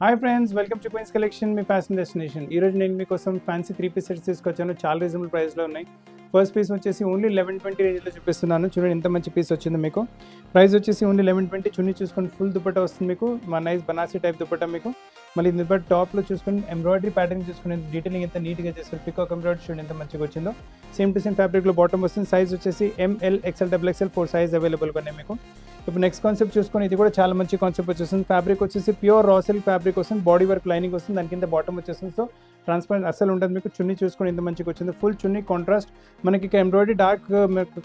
Hi friends, welcome to queens collection, మీ fashion destination. ఈ రోజు నేను మీకోసం ఫ్యాన్సీ 3-piece సెట్స్ తీసుకొచ్చాను. చాలా రీజనబుల్ ప్రైస్లో ఉన్నాయి. ఫస్ట్ పీస్ వచ్చేసి ఓన్లీ 1120 రేంజ్లో చూపిస్తున్నాను. చూడండి ఎంత మంచి పీస్ వచ్చింది మీకు. ప్రైస్ వచ్చేసి ఓన్లీ 1120. చున్నీ చూసుకొని ఫుల్ దుపట్టా వస్తుంది మీకు. మా నైస్ బనాసీ టైప్ దుపట్టా మీకు. మళ్ళీ దుపట్టా టాప్లో చూసుకొని ఎంబ్రాయిడరీ ప్యాటర్న్ చూసుకుని డీటెయిలింగ్ ఎంత నీట్గా చేస్తారు. పికాక్ ఎంబ్రాయిడరీ చూడండి ఎంత మంచిగా వచ్చిందో. సేమ్ టు సేమ్ ఫ్యాబ్రిక్లో బాటమ్ వస్తుంది. సైజ్ వచ్చేసి ML, XL, XXL 4 సైజ్ అవైలబుల్గా ఉన్నాయి మీకు. ఇప్పుడు నెక్స్ట్ కాన్సెప్ట్ చూసుకొని ఇది కూడా చాలా మంచి కాన్సెప్ట్ వచ్చేస్తుంది. ఫ్యాబ్రిక్ వచ్చేసి ప్యూర్ రా సిల్క్ ఫ్యాబ్రిక్ వస్తుంది. బాడీ వర్క్ లైనింగ్ వస్తుంది. దాని కింద బాటమ్ వచ్చేస్తుంది. సో ట్రాన్స్పరెంట్ అసలు ఉంటుంది మీకు. చున్నీ చూసుకొని ఇంత మంచిగా వచ్చింది. ఫుల్ చున్నీ కాంట్రాస్ట్ మనకి ఎంబ్రాయిడరీ డార్క్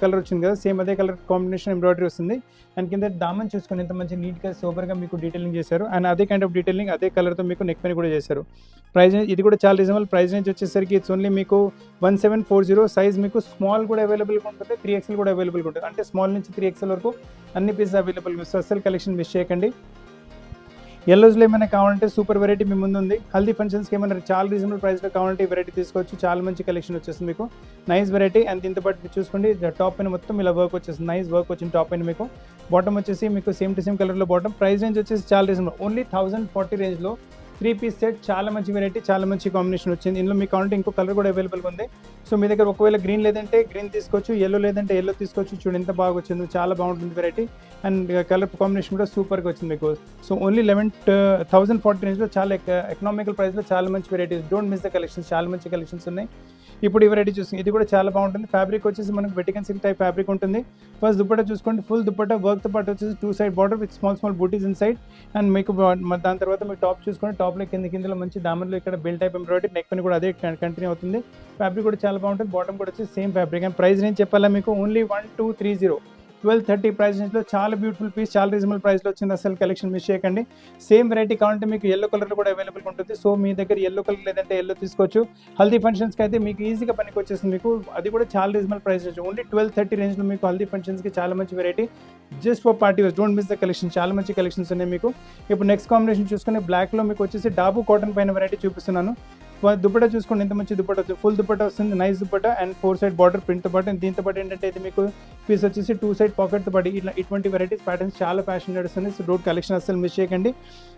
కలర్ వచ్చింది కదా, సేమ్ అదే కలర్ కాంబినేషన్ ఎంబ్రాయిడరీ వస్తుంది. దాని కింద దామన్ చూసుకొని ఇంత మంచి నీట్గా సూపర్గా మీకు డీటెయిలింగ్ చేశారు. అండ్ అదే కైండ్ ఆఫ్ డీటెయిలింగ్ అదే కలర్తో మీకు నెక్ పైన కూడా చేశారు. ప్రైస్ ఇది కూడా చాలా రీజనబుల్. ప్రైస్ రేంజ్ వచ్చేసరికి ఇట్స్ ఓన్లీ మీకు 1740. సైజ్ మీకు స్మాల్ కూడా అవైలబుల్గా ఉంటుంది, 3XL కూడా అవైలబుల్గా ఉంటుంది. అంటే స్మాల్ నుంచి 3XL వరకు అన్ని పీసెస్ అవైలబుల్గా వస్తాయి. అసలు కలెక్షన్ మిస్ చేయకండి. ఎల్లోస్లో ఏమైనా కావాలంటే సూపర్ వెరైటీ మీ ముందు ఉంది. హల్దీ ఫంక్షన్స్కి ఏమైనా చాలా రీజనబుల్ ప్రైస్లో కావాలంటే ఈ వెరైటీ తీసుకోవచ్చు. చాలా మంచి కలెక్షన్ వచ్చేస్తుంది మీకు. Nice variety. అండ్ దీంతో పాటు చూసుకోండి టాప్ పైన మొత్తం ఇలా వర్క్ వచ్చేస్తుంది. నైస్ వర్క్ వచ్చింది టాప్ పైన మీకు. బాటమ్ వచ్చేసి మీకు సేమ్ టు సేమ్ కలర్లో బాటమ్. ప్రైస్ రేంజ్ వచ్చేసి చాలా రీజనబుల్. ఓన్లీ 1040 రేంజ్లో 3-piece సెట్. చాలా మంచి వెరైటీ, చాలా మంచి కాంబినేషన్ వచ్చింది. ఇందులో మీకు కావాలంటే ఇంకో కలర్ కూడా అవైలబుల్గా ఉంది. సో మీ దగ్గర ఒకవేళ గ్రీన్ లేదంటే గ్రీన్ తీసుకోవచ్చు, ఎల్లో లేదంటే ఎల్లో తీసుకోవచ్చు. చూడండి ఎంత బాగా వచ్చింది, చాలా బాగుంటుంది వెరైటీ. అండ్ కలర్ కాంబినేషన్ కూడా సూపర్గా వచ్చింది మీకు. సో ఓన్లీ 1040 రేంజ్లో చాలా ఎకనామికల్ ప్రైస్లో చాలా మంచి varieties. Don't miss the collections. చాలా మంచి కలెక్షన్స్ ఉన్నాయి. ఇప్పుడు ఈ వెరైటీ చూసి ఇది కూడా చాలా బాగుంటుంది. ఫ్యాబ్రిక్ వచ్చేసి మనకు వెటికన్ సిల్క్ టైప్ ఫ్యాబ్రిక్ ఉంటుంది. ఫస్ట్ దుపట్టా చూసుకోండి, ఫుల్ దుపట్టా వర్క్తో పాటు వచ్చేసి 2 side border with small booties inside. And మీకు దాని తర్వాత మీకు టాప్ చూసుకోండి, టాప్లో కిందలో మంచి దామన్లో ఇక్కడ బెల్ టైప్ ఎంబ్రాయిడరీ, నెక్ పైన కూడా అదే కంటిన్యూ అవుతుంది. ఫ్యాబ్రిక్ కూడా చాలా బాగుంటుంది. బాటమ్ కూడా వచ్చి same fabric. And price range చెప్పాలా మీకు, ఓన్లీ 1230. 1230 ప్రైస్ రేంజ్లో చాలా బ్యూటిఫుల్ పీస్, చాలా రీజనబుల్ ప్రైస్లో వచ్చింది. అసలు కలెక్షన్ మిస్ చేయకండి. సేమ్ వెరైటీ కావాలంటే మీకు ఎల్లో కలర్లో కూడా అవైలబుల్గా ఉంటుంది. సో మీ దగ్గర ఎల్లో కలర్ లేదంటే ఎల్లో తీసుకోవచ్చు. హల్దీ ఫంక్షన్స్కి అయితే మీకు ఈజీగా పనికి వచ్చేస్తుంది మీకు. అది కూడా చాలా రీజనబుల్ ప్రైస్ రేంజ్. ఓన్లీ 1230 రేంజ్లో మీకు హల్దీ ఫంక్షన్స్కి చాలా మంచి variety. Just for party wear. Don't miss the collection. చాలా మంచి కలెక్షన్స్ ఉన్నాయి మీకు. ఇప్పుడు నెక్స్ట్ కాంబినేషన్ చూసుకుని బ్లాక్లో మీకు వచ్చేసి డాబు కాటన్ పైన వెరైటీ చూపిస్తున్నాను. దుపట్టా చూసుకోండి ఎంత మంచి దుపట్టా వచ్చింది. ఫుల్ దుపట్టా వస్తుంది. Nice dupatta and 4 side border ప్రింట్తో పాటు. దీంతో పాటు ఏంటంటే ఇది మీకు పీస్ వచ్చేసి 2 సైడ్ పాకెట్తో పాటు ఇటువంటి వెరైటీస్ ప్యాటర్న్స్ చాలా ఫ్యాషన్ నడుస్తుంది. సో డోట్ కలెక్షన్ అసలు మిస్ చేయకండి.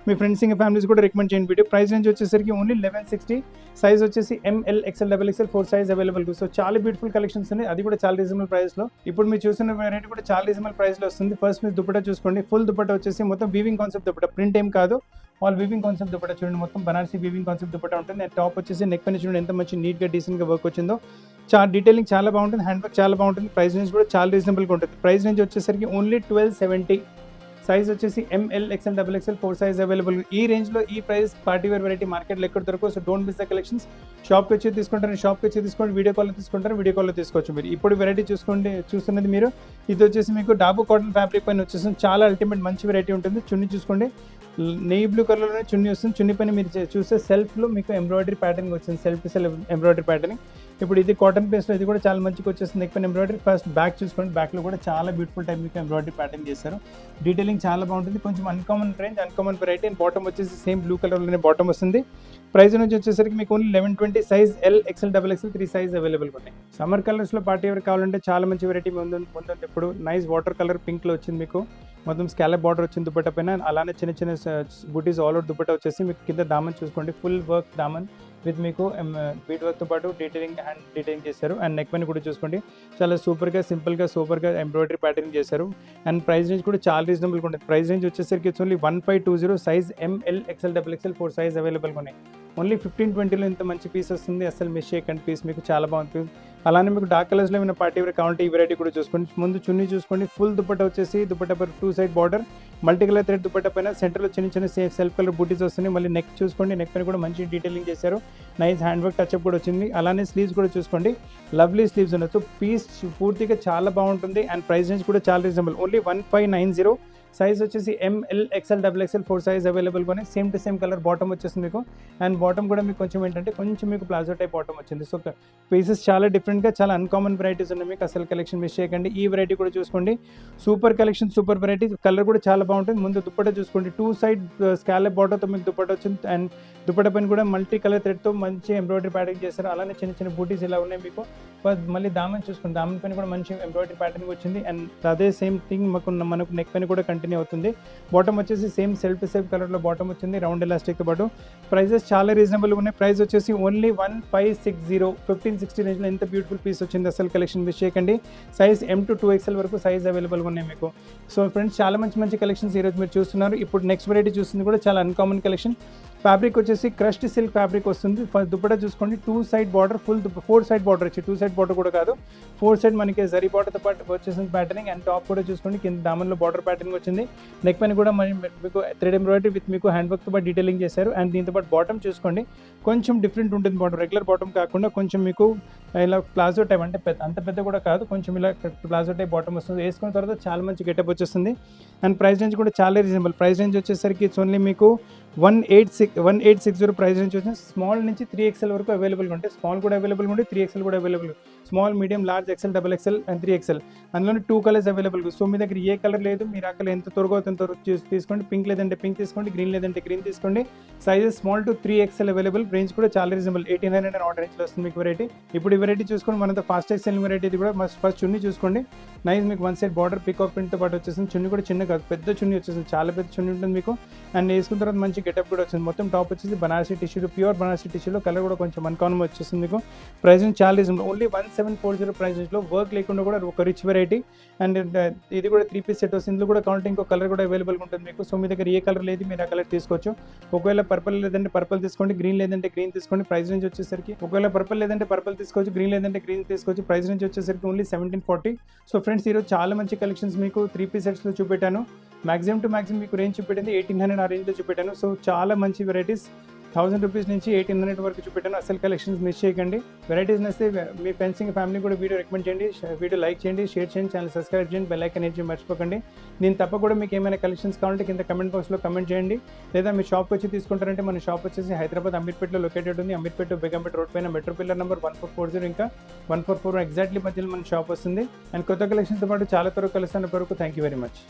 మీ ఫ్రెండ్స్ ఇంకా ఫ్యామిలీస్ కూడా రికమెండ్ చేయండి వీడియో. ప్రైస్ రేంజ్ వచ్చేసరికి ఓన్లీ 1160. సైజ్ వచ్చేసి ML, XL, XXL 4 size available. So చాలా బ్యూటిఫుల్ కలెక్షన్స్ ఉన్నాయి. అది కూడా చాలా రీజనబుల్ ప్రైస్లో. ఇప్పుడు మీరు చూసిన వెరైటీ కూడా చాలా రీజనబుల్ ప్రైస్లో వస్తుంది. ఫస్ట్ మీరు దుపట్టా చూసుకోండి. ఫుల్ దుపట్టా వచ్చేసి మొత్తం వీవింగ్ కాన్సెప్ట్ దుపట్టా, ప్రింట్ ఏం కాదు. ఆల్ వీవింగ్ కాన్సెప్ట్ దుపట్టా చూడండి. మొత్తం బనారసీ వీవింగ్ కాన్సెప్ట్ దుపట్టా ఉంటుంది. అండ్ టాప్ వచ్చేసి నెక్ పైన చూడండి ఎంత మంచి నీట్గా డీసెంట్గా వర్క్ వచ్చిందో. చాలా డీటెయిలింగ్ చాలా బాగుంటుంది. హ్యాండ్ వర్క్ చాలా బాగుంటుంది. ప్రైస్ రేంజ్ కూడా చాలా రీజనబుల్గా ఉంటుంది. ప్రైస్ రేంజ్ వచ్చేసరికి ఓన్లీ 1270. సైజ్ వచ్చేసి ML, XL, XXL 4 size available. ఈ రేంజ్లో ఈ ప్రైస్ పార్టీ వేర్ వెరైటీ మార్కెట్లో ఎక్కడ దొరకవు. So don't miss the collections. షాప్కి వచ్చి తీసుకుంటారు, షాప్కి వచ్చి తీసుకోండి. వీడియో కాల్లో తీసుకుంటారు, వీడియో కాల్లో తీసుకోవచ్చు మీరు. ఇప్పుడు వెరైటీ చూస్తున్నది మీరు. ఇది వచ్చేసి మీకు డాబు కాటన్ ఫ్యాబ్రిక్ పైన వచ్చేసి చాలా అల్టిమేట్ మంచి వెరైటీ ఉంటుంది. చున్నీ చూసుకోండి, నెయ్యి బ్లూ కలర్లోనే చున్నీ వస్తుంది. చున్నీ పైన మీరు చూస్తే సెల్ఫ్లో మీకు ఎంబ్రాయిడరీ ప్యాటర్న్ వచ్చింది. Self embroidery pattern. ఇప్పుడు ఇది కాటన్ పేస్ట్లో ఇది కూడా చాలా మంచిగా వచ్చేస్తుంది. నెక్ పైన ఎంబ్రాయిడరీ. ఫస్ట్ బ్యాక్ చూసుకోండి, బ్యాక్లో కూడా చాలా బ్యూటిఫుల్ టైప్ మీకు ఎంబ్రాయిడరీ ప్యాటర్న్ చేశారు. డీటెయిలింగ్ చాలా బాగుంటుంది. కొంచెం uncommon range, uncommon variety. And bottom వచ్చేసి సేమ్ బ్లూ కలర్లోనే బాటమ్ వస్తుంది. ప్రైస్ నుంచి వచ్చేసరికి మీకు only 1120. Size L, XL, XXL 3 size అవైలబుల్గా ఉన్నాయి. సమ్మర్ కలర్స్లో పార్టీ వేర్ కావాలంటే చాలా మంచి వెరైటీ ముందు. ఇప్పుడు నైస్ వాటర్ కలర్ పింక్లో వచ్చింది మీకు. మొత్తం స్కాలప్ బార్డర్ వచ్చింది దుపట్టా పైన. అలానే చిన్న చిన్న బూటీస్ ఆల్ అవుట్ దుపట్టా వచ్చేసి మీకు కింద దామన్ చూసుకోండి. ఫుల్ వర్క్ దామన్ విత్ మీకు బీట్ వర్క్తో పాటు డీటెయిలింగ్ హ్యాండ్ డీటెయిలింగ్ చేశారు. అండ్ నెక్ పైన కూడా చూసుకోండి చాలా సూపర్గా సింపుల్గా సూపర్గా ఎంబ్రాయిడరీ ప్యాటర్న్ చేశారు. అండ్ ప్రైస్ రేంజ్ కూడా చాలా రీజనబుల్గా ఉంటుంది. ప్రైస్ రేంజ్ వచ్చేసరికి only 1520. Size ML, XL, XXL 4 size అవైలబుల్గా ఉన్నాయి. ఓన్లీ 1520లో ఇంత మంచి పీస్ వస్తుంది. అసలు మిస్ చేయకండి. పీస్ మీకు చాలా బాగుంటుంది. అలానే మీకు డార్క్ కలర్స్లో ఏమైనా పార్టీ వేర్ కావాలంటే ఈ వెరైటీ కూడా చూసుకోండి. ముందు చున్నీ చూసుకోండి. ఫుల్ దుపట్టా వచ్చేసి దుపట్టా పైన 2 side border multi colour thread dupatta పైన సెంటర్లో చిన్న సెల్ఫ్ కలర్ బూటీస్ వస్తున్నాయి. మళ్ళీ నెక్ చూసుకోండి, నెక్ పైన కూడా మంచి డీటెయిలింగ్ చేశారు. నైస్ హ్యాండ్ వర్క్ టచ్అప్ కూడా వచ్చింది. అలానే స్లీవ్స్ కూడా చూసుకోండి, లవ్లీ స్లీవ్స్ ఉన్నాయి. సో పీస్ పూర్తిగా చాలా బాగుంటుంది. అండ్ ప్రైస్ రేంజ్ కూడా చాలా రీజనబుల్. ఓన్లీ 1590. సైజ్ వచ్చేసి ML, XL, XXL 4 సైజ్ అవైలబుల్గా ఉన్నాయి. Same to same colour bottom వచ్చేసింది మీకు. అండ్ బాటమ్ కూడా మీకు కొంచెం ఏంటంటే కొంచెం మీకు ప్లాజో టైప్ బాటమ్ వచ్చింది. సో పీసెస్ చాలా డిఫరెంట్గా చాలా అన్కామన్ వెరైటీస్ ఉన్నాయి మీకు. అసలు కలెక్షన్ మిస్ చేయకండి. ఈ వెరైటీ కూడా చూసుకోండి. Super collection, super variety. Colour కూడా చాలా బాగుంటుంది. ముందు దుపట్టా చూసుకోండి. 2 సైడ్ స్కాలప్ బార్డర్తో మీకు దుపట్టా వచ్చింది. అండ్ దుపట్టా పైన కూడా మల్టీ కలర్ థ్రెడ్తో మంచి ఎంబ్రాయిడరీ ప్యాటర్న్ చేశారు. అలానే చిన్న చిన్న బూటీస్ ఇలా ఉన్నాయి మీకు. మళ్ళీ దామన్ చూసుకోండి, దామన్ పైన కూడా మంచి ఎంబ్రాయిడరీ ప్యాటర్న్ వచ్చింది. అండ్ అదే సేమ్ థింగ్ మనకు నెక్ పైన కూడా కంటిన్యూ అవుతుంది. బాటమ్ వచ్చేసి సేమ్ సెల్ఫ్ టు సెల్ఫ్ కలర్లో బాటమ్ వచ్చింది, రౌండ్ ఎలాస్టిక్తో పాటు. ప్రైజెస్ చాలా రీజనబుల్గా ఉన్నాయి. ప్రైస్ వచ్చేసి ఓన్లీ 1560, 1560 రేంజ్లో ఎంత బ్యూటిఫుల్ పీస్ వచ్చింది. అసలు కలెక్షన్ మిస్ చేయకండి. సైజ్ M to 2XL వరకు సైజ్ అవైలబుల్గా ఉన్నాయి మీకు. సో ఫ్రెండ్స్, చాలా మంచి కలెక్షన్స్ ఈరోజు మీరు చూస్తున్నారు. ఇప్పుడు నెక్స్ట్ వెరైటీ చూస్తుంది కూడా చాలా అన్కామన్ కలెక్షన్. ఫ్యాబ్రిక్ వచ్చేసి క్రష్డ్ సిల్క్ ఫ్యాబ్రిక్ వస్తుంది. దుపట్టా చూసుకోండి, 2 side border, full 4 side border వచ్చి 2 సైడ్ బార్డర్ కూడా కాదు, 4 సైడ్ మనకి జరీ బార్డర్తో పాటు వచ్చేసింది ప్యాటర్నింగ్. అండ్ టాప్ కూడా చూసుకోండి, కింద దామన్లో బార్డర్ ప్యాటర్నింగ్ వచ్చింది. నెక్ పైన కూడా మీకు థ్రెడ్ ఎంబ్రాయిడరీ విత్ మీకు హ్యాండ్ వర్క్తో పాటు డీటెయిలింగ్ చేశారు. అండ్ దీంతో పాటు బాటమ్ చూసుకోండి, కొంచెం డిఫరెంట్ ఉంటుంది బాటమ్. రెగ్యులర్ బాటమ్ కాకుండా కొంచెం మీకు ఇలా ప్లాజో టైప్, అంటే అంత పెద్ద కూడా కాదు, కొంచెం ఇలా ప్లాజో టైప్ బాటమ్ వస్తుంది. వేసుకున్న తర్వాత చాలా మంచి గెటప్ వచ్చేస్తుంది. అండ్ ప్రైస్ రేంజ్ కూడా చాలా రీజనబుల్. ప్రైస్ రేంజ్ వచ్చేసరికి ఇట్స్ ఓన్లీ మీకు 1860 ప్రైస్ రేంజ్ వచ్చింది. స్మాల్ నుంచి 3XL వరకు అవైలబుల్గా ఉంటాయి. స్మాల్ కూడా అవైలబుల్గా ఉంటాయి, 3XL కూడా available. Small, medium, large, XL, XXL and 3XL. అందులోనే 2 కలర్స్ అవైలబుల్. సో మీ దగ్గర ఏ కలర్ లేదు, మీరు ఆ కలర్ ఎంత త్వరగా ఎంత తీసుకోండి. పింక్ లేదంటే పింక్ తీసుకోండి, గ్రీన్ లేదంటే గ్రీన్ తీసుకోండి. Sizes small to 3XL available. Range కూడా చాలా రీజనబుల్, 1800 ఆర్డర్ రేంజ్లో వస్తుంది మీకు వెరైటీ. ఇప్పుడు ఈ వెరైటీ చూసుకోండి, మన ఫాస్టెస్ట్ సెల్లింగ్ వెరైటీ ఇది కూడా. ఫస్ట్ చున్నీ చూసుకోండి, నైస్ మీకు 1 సైడ్ బార్డర్ పికాక్ ప్రింట్తో పాటు వచ్చేసింది. చున్నీ కూడా చిన్న కాదు, పెద్ద చున్నీ వచ్చేసింది, చాలా పెద్ద చున్నీ ఉంటుంది మీకు. అండ్ వేసుకున్న తర్వాత మంచి గెటప్ కూడా వచ్చింది. మొత్తం టాప్ వచ్చేసి బనారసి టిష్యూ, ప్యూర్ బనారసి టిష్యూలో, కలర్ కూడా కొంచెం అన్కామన్ వచ్చేసింది మీకు. ప్రైస్ చాలా రీజనబుల్, ఓన్లీ 1740 ప్రైస్ రేంజ్లో. వర్క్ లేకుండా కూడా ఒక రిచ్ వెరైటీ. అండ్ ఇది కూడా 3 పీస్ సెట్ వస్తుంది. ఇందులో కూడా కౌంటింగ్ ఇంకో కలర్ కూడా అవైలబుల్గా ఉంటుంది మీకు. సో మీ దగ్గర ఏ కలర్ లేదు, మీరు ఆ కలర్ తీసుకోవచ్చు. ఒకవేళ పర్పుల్ లేదంటే పర్పుల్ తీసుకోండి, గ్రీన్ లేదంటే గ్రీన్ తీసుకోండి. ప్రైస్ రేంజ్ వచ్చేసరికి ఒకవేళ పర్పుల్ లేదంటే పర్పుల్ తీసుకోవచ్చు, గ్రీన్ లేదంటే గ్రీన్ తీసుకోవచ్చు. ప్రైస్ రేంజ్ వచ్చేసరికి ఓన్లీ 1740. సో ఫ్రెండ్స్, ఈరోజు చాలా మంచి కలెక్షన్స్ మీకు 3 పీస్ సెట్స్లో చూపెట్టాను. మాక్సిమం టు మాక్సిమం మీకు రేంజ్ చూపెట్టింది 1800 ఆ రేంజ్లో చూపెట్టాను. సో చాలా మంచి వెరైటీస్ 1000 రూపీస్ నుంచి 1800 వరకు చూపెట్టాను. అసలు కలెక్షన్స్ మిస్ చేయకండి. వెరైటీస్ నచ్చితే మీ ఫ్రెండ్స్ ఇంకా ఫ్యామిలీ కూడా వీడియో రికమెండ్ చేయండి, వీడియో లైక్ చేయండి, షేర్ చేయండి, ఛానల్ సబ్స్క్రైబ్ చేయండి, బెల్ ఐకాన్ హిట్ చేయడం మర్చిపోకండి. నేను తప్ప కూడా మీకు ఏమైనా కలెక్షన్స్ కావాలంటే కింద కమెంట్ బాక్స్లో కమెంట్ చేయండి. లేదా మీ షాప్కి వచ్చి తీసుకుంటారంటే మన షాప్ వచ్చేసి హైదరాబాద్ అమీర్పేటలో లొకేటెడ్ ఉంది. అమీర్పేట బేగంపేట రోడ్ పైన మెట్రో పిల్లర్ నెంబర్ 1440 ఇంకా 144 ఎగ్జాక్ట్లీ మధ్యలో మన షాప్ వస్తుంది. అండ్ కొత్త కలెక్షన్స్తో పాటు చాలా త్వరగా కలుస్తాను. వరకు థ్యాంక్ యూ వెరీ మచ్.